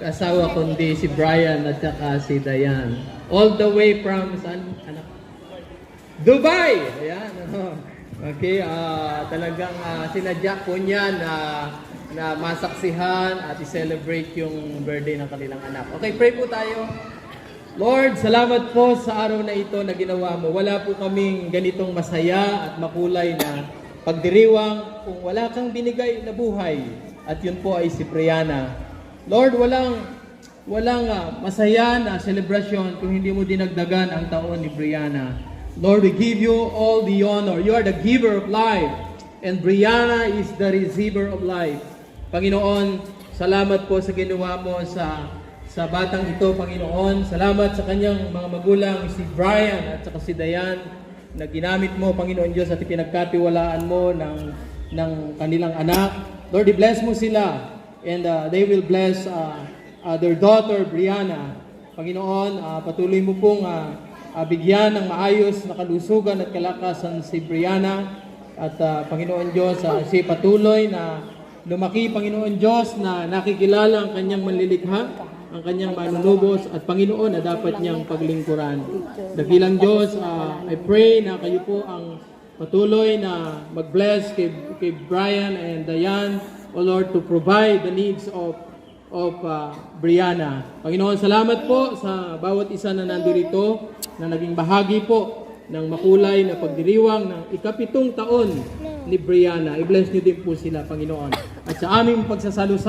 mag-asawa kundi si Brian at saka si Dayan. All the way from saan? Anak? Dubai! Ayan. Okay, talagang sinadya po niya na masaksihan at i-celebrate yung birthday ng kanilang anak. Okay, pray po tayo. Lord, salamat po sa araw na ito na ginawa mo. Wala po kaming ganitong masaya at makulay na pagdiriwang kung wala kang binigay na buhay. At yun po ay si Brianna. Lord, walang masaya na celebration kung hindi mo dinagdagan ang taon ni Brianna. Lord, we give you all the honor. You are the giver of life. And Brianna is the receiver of life. Panginoon, salamat po sa ginawa mo sa batang ito, Panginoon. Salamat sa kanyang mga magulang, si Brian at saka si Dayan, na ginamit mo, Panginoon Diyos, at ipinagkatiwalaan mo ng kanilang anak. Lord, i-bless mo sila, and they will bless their daughter, Brianna. Panginoon, patuloy mo pong bigyan ng maayos na kalusugan at kalakasan si Brianna. At Panginoon Diyos, si patuloy na lumaki, Panginoon Diyos, na nakikilala ang kanyang manlilikha, ang kanyang manunubos, at Panginoon na dapat niyang paglingkuran. Dakilang Diyos, I pray na kayo po ang patuloy na mag-bless kay Brian and Dayan, O Lord, to provide the needs of Brianna. Panginoon, salamat po sa bawat isa na nandito na naging bahagi po ng makulay na pagdiriwang ng ika-7 taon ni Brianna. I-bless niyo din po sila, Panginoon. At sa aming pagsasalusa